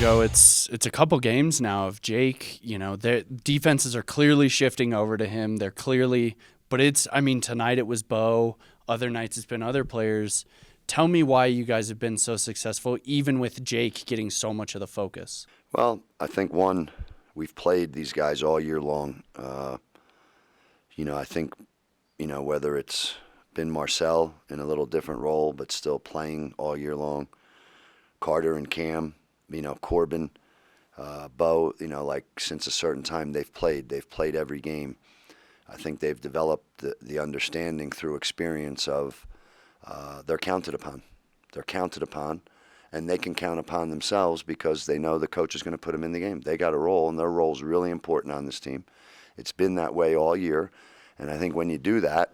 Joe, it's a couple games now of Jake. Their defenses are clearly shifting over to him. They're clearly, but tonight it was Bo. Other nights it's been other players. Tell me why you guys have been so successful, even with Jake getting so much of the focus. Well, I think, one, we've played these guys all year long. I think, whether it's been Marcel in a little different role, but still playing all year long, Carter and Cam, Corbin, Bo, since a certain time they've played every game. I think they've developed the understanding through experience of they're counted upon. They're counted upon, and they can count upon themselves because they know the coach is going to put them in the game. They got a role, and their role is really important on this team. It's been that way all year, and I think when you do that,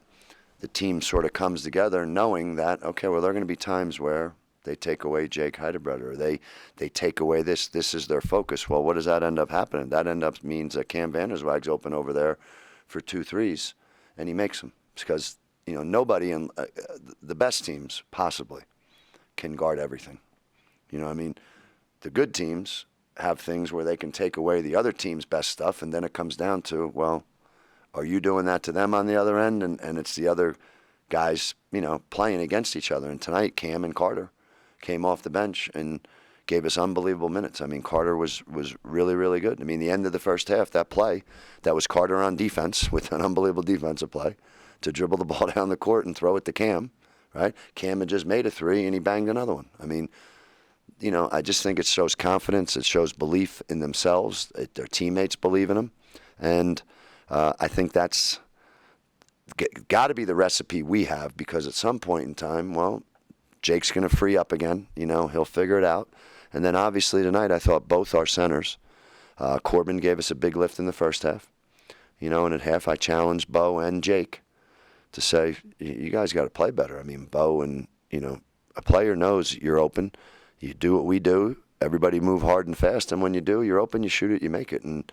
the team sort of comes together knowing that, okay, well, there are going to be times where they take away Jake Heidebreder, or they take away this. This is their focus. Well, what does that end up happening? That end up means that Cam Vanderswag's open over there for 2 threes, and he makes them because nobody in the best teams possibly can guard everything. The good teams have things where they can take away the other team's best stuff, and then it comes down to, well, are you doing that to them on the other end? And it's the other guys, playing against each other. And tonight, Cam and Carter came off the bench and gave us unbelievable minutes. Carter was really, really good. The end of the first half, that play, that was Carter on defense with an unbelievable defensive play to dribble the ball down the court and throw it to Cam, right? Cam had just made a 3, and he banged another one. I just think it shows confidence. It shows belief in themselves. Their teammates believe in them. And I think that's got to be the recipe we have, because at some point in time, well, Jake's going to free up again. He'll figure it out. And then obviously tonight I thought both our centers, Corbin gave us a big lift in the first half. And at half I challenged Bo and Jake to say, you guys got to play better. Bo and, a player knows you're open. You do what we do. Everybody move hard and fast. And when you do, you're open, you shoot it, you make it. And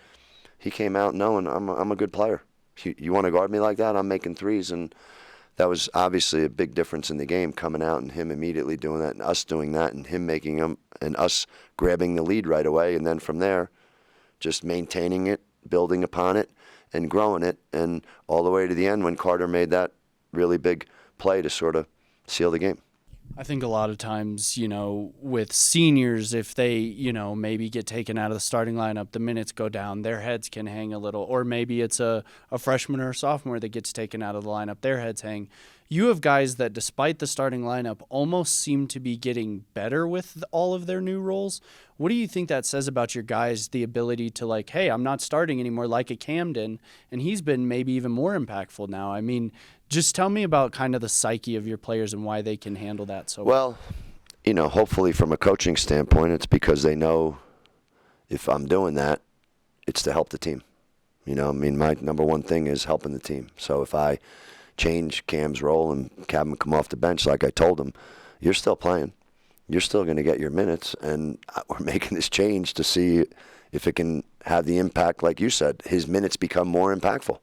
he came out knowing I'm a good player. You want to guard me like that? I'm making threes. And that was obviously a big difference in the game, coming out and him immediately doing that and us doing that and him making them and us grabbing the lead right away. And then from there, just maintaining it, building upon it, and growing it, and all the way to the end when Carter made that really big play to sort of seal the game. I think a lot of times, with seniors, if they, maybe get taken out of the starting lineup, the minutes go down, their heads can hang a little. Or maybe it's a freshman or a sophomore that gets taken out of the lineup, their heads hang. You have guys that, despite the starting lineup, almost seem to be getting better with all of their new roles. What do you think that says about your guys, the ability to hey, I'm not starting anymore like a Camden, and he's been maybe even more impactful now? Just tell me about kind of the psyche of your players and why they can handle that so well. Well, hopefully from a coaching standpoint, it's because they know if I'm doing that, it's to help the team. My number one thing is helping the team. So if I change Cam's role and have him come off the bench like I told him, you're still playing. You're still going to get your minutes, and we're making this change to see if it can have the impact, like you said, his minutes become more impactful,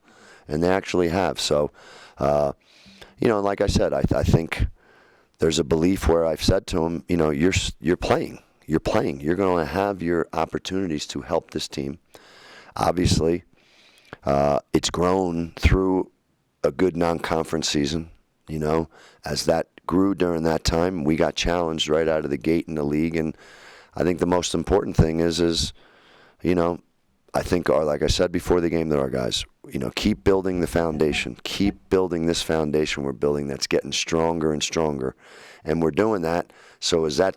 and they actually have. So, like I said, I think there's a belief where I've said to him, you're playing. You're playing. You're going to have your opportunities to help this team. Obviously, it's grown through a good non-conference season, as that grew during that time. We got challenged right out of the gate in the league, and I think the most important thing is I think like I said before the game to our guys, keep building the foundation. Keep building this foundation we're building that's getting stronger and stronger, and we're doing that. So as that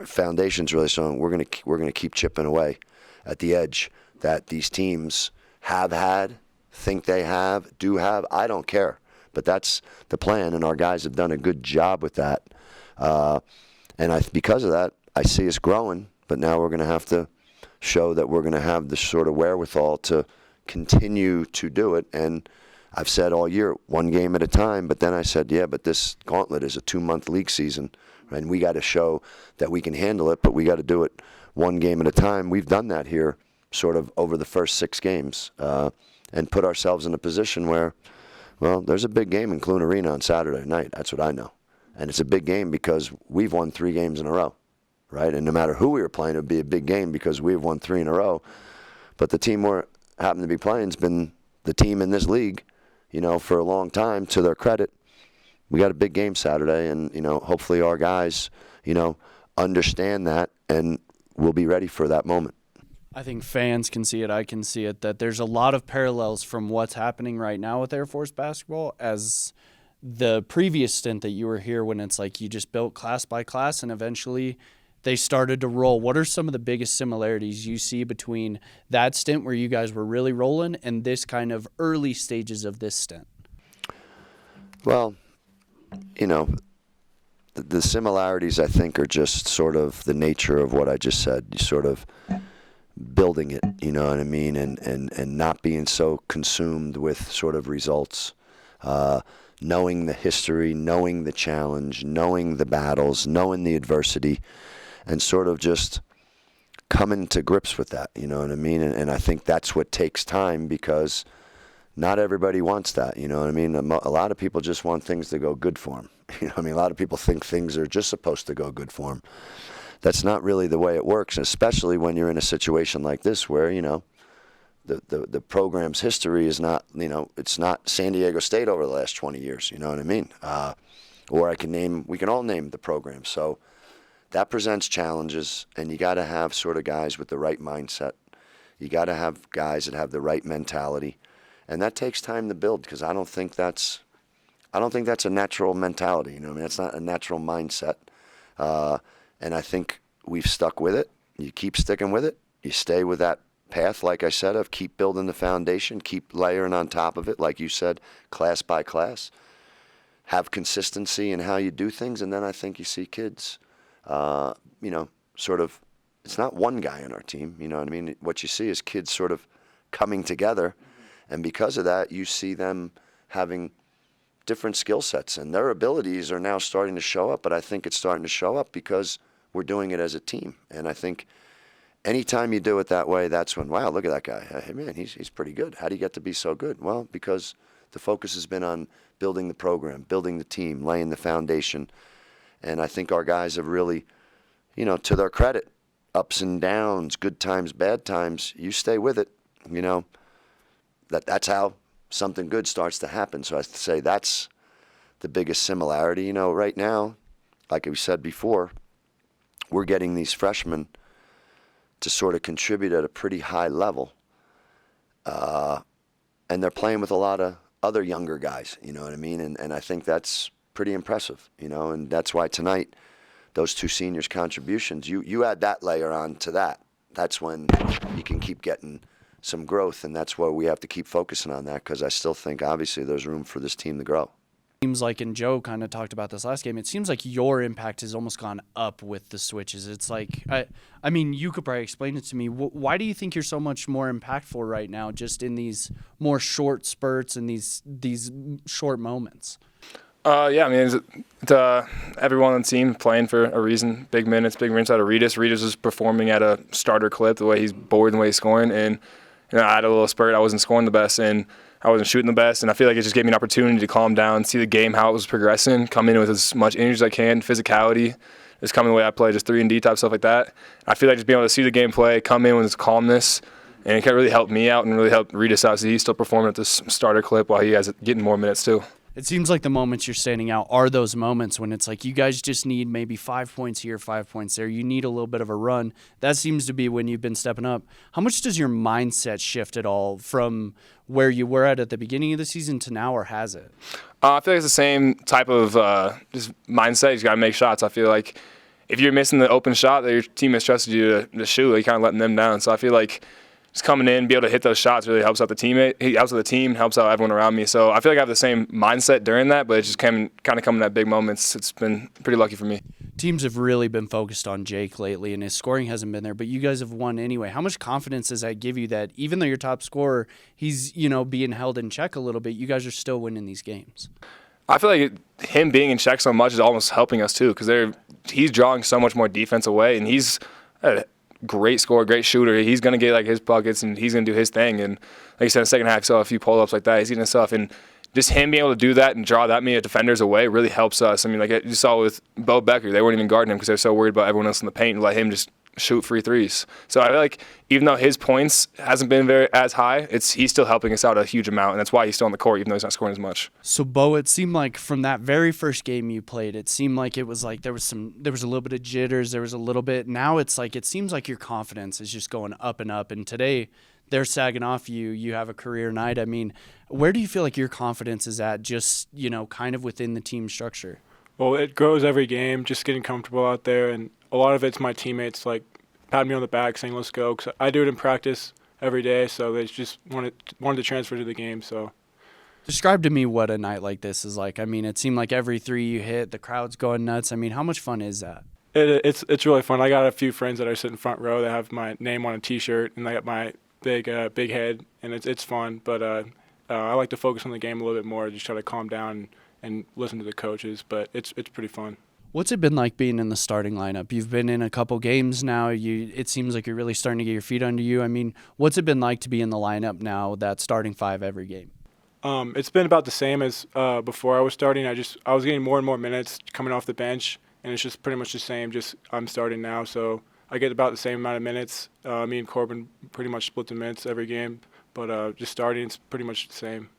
foundation's really strong, we're gonna keep chipping away at the edge that these teams have had, think they have, do have. I don't care, but that's the plan, and our guys have done a good job with that. Because of that, I see us growing, but now we're going to have to show that we're going to have the sort of wherewithal to continue to do it. And I've said all year, one game at a time, but then I said, yeah, but this gauntlet is a 2-month league season, right? And we got to show that we can handle it, but we got to do it one game at a time. We've done that here sort of over the first 6 games and put ourselves in a position where, well, there's a big game in Clune Arena on Saturday night. That's what I know. And it's a big game because we've won 3 games in a row. right? And no matter who we were playing, it would be a big game because we've won 3 in a row. But the team we're happen to be playing has been the team in this league, for a long time. To their credit, we got a big game Saturday, and hopefully our guys, understand that and will be ready for that moment. I think fans can see it. I can see it, that there's a lot of parallels from what's happening right now with Air Force basketball as the previous stint that you were here, when it's like you just built class by class and eventually they started to roll. What are some of the biggest similarities you see between that stint where you guys were really rolling and this kind of early stages of this stint? Well, the similarities, I think, are just sort of the nature of what I just said. You sort of building it, you know what I mean, and not being so consumed with sort of results. Knowing the history, knowing the challenge, knowing the battles, knowing the adversity, and sort of just coming to grips with that, you know what I mean? And I think that's what takes time, because not everybody wants that, you know what I mean? A lot of people just want things to go good for them. You know what I mean? A lot of people think things are just supposed to go good for them. That's not really the way it works, especially when you're in a situation like this where, the program's history is not, it's not San Diego State over the last 20 years, you know what I mean? Or we can all name the program. So that presents challenges, and you got to have sort of guys with the right mindset. You got to have guys that have the right mentality, and that takes time to build, because I don't think that's a natural mentality. You know what I mean? It's not a natural mindset, and I think we've stuck with it. You keep sticking with it. You stay with that path, like I said, of keep building the foundation, keep layering on top of it, like you said, class by class. Have consistency in how you do things, and then I think you see kids, sort of, it's not one guy on our team, you know what I mean? What you see is kids sort of coming together, and because of that, you see them having different skill sets, and their abilities are now starting to show up, but I think it's starting to show up because we're doing it as a team. And I think anytime you do it that way, that's when, wow, look at that guy. Hey, man, he's pretty good. How do you get to be so good? Well, because the focus has been on building the program, building the team, laying the foundation. And I think our guys have really, to their credit, ups and downs, good times, bad times, you stay with it, that's how something good starts to happen. So I say that's the biggest similarity. Right now, like we said before, we're getting these freshmen to sort of contribute at a pretty high level. And they're playing with a lot of other younger guys, you know what I mean? And I think that's pretty impressive, and that's why tonight, those two seniors' contributions, you add that layer on to that. That's when you can keep getting some growth, and that's why we have to keep focusing on that, because I still think, obviously, there's room for this team to grow. Seems like, and Joe kind of talked about this last game, it seems like your impact has almost gone up with the switches. It's like, I mean, you could probably explain it to me. Why do you think you're so much more impactful right now, just in these more short spurts and these short moments? Yeah, I mean, it's everyone on the team playing for a reason. Big minutes out of Reedus. Reedus was performing at a starter clip, the way he's bored and the way he's scoring. And I had a little spurt. I wasn't scoring the best, and I wasn't shooting the best. And I feel like it just gave me an opportunity to calm down, see the game, how it was progressing, come in with as much energy as I can, physicality, just coming the way I play, just 3-and-D type stuff like that. I feel like just being able to see the game play, come in with this calmness, and it can really help me out and really help Reedus out. So he's still performing at this starter clip while he has getting more minutes too. It seems like the moments you're standing out are those moments when it's like you guys just need maybe 5 points here, 5 points there. You need a little bit of a run. That seems to be when you've been stepping up. How much does your mindset shift at all from where you were at the beginning of the season to now, or has it? I feel like it's the same type of just mindset. You just got to make shots. I feel like if you're missing the open shot that your team has trusted you to shoot, you're kind of letting them down. So I feel like just coming in, be able to hit those shots really helps out the teammate. He helps out the team, helps out everyone around me. So I feel like I have the same mindset during that, but it's just kind of coming at big moments. It's been pretty lucky for me. Teams have really been focused on Jake lately, and his scoring hasn't been there, but you guys have won anyway. How much confidence does that give you that even though your top scorer, he's being held in check a little bit, you guys are still winning these games? I feel like him being in check so much is almost helping us too, because he's drawing so much more defense away, and he's great scorer, great shooter. He's going to get like his buckets and he's going to do his thing. And like you said, in the second half, he saw a few pull-ups like that. He's getting himself. And just him being able to do that and draw that many defenders away really helps us. I mean, like you saw with Bo Becker, they weren't even guarding him because they were so worried about everyone else in the paint and let him just shoot free threes. So I feel like even though his points hasn't been as high, he's still helping us out a huge amount, and that's why he's still on the court even though he's not scoring as much. So Bo, it seemed like from that very first game you played, it seemed like it was like there was a little bit of jitters, there was a little bit. Now it's like it seems like your confidence is just going up and up. And today they're sagging off you. You have a career night. I mean, where do you feel like your confidence is at? Just kind of within the team structure. Well, it grows every game, just getting comfortable out there, and a lot of it's my teammates like patting me on the back, saying "Let's go." 'Cause I do it in practice every day, so they just wanted to transfer to the game. So, describe to me what a night like this is like. I mean, it seemed like every three you hit, the crowd's going nuts. I mean, how much fun is that? it's really fun. I got a few friends that are sitting front row that have my name on a T-shirt, and they got my big head, and it's fun. But I like to focus on the game a little bit more, just try to calm down and listen to the coaches. But it's pretty fun. What's it been like being in the starting lineup? You've been in a couple games now. It seems like you're really starting to get your feet under you. I mean, what's it been like to be in the lineup now, that starting five every game? It's been about the same as before I was starting. I was getting more and more minutes coming off the bench, and it's just pretty much the same. Just I'm starting now, so I get about the same amount of minutes. Me and Corbin pretty much split the minutes every game, but just starting, it's pretty much the same.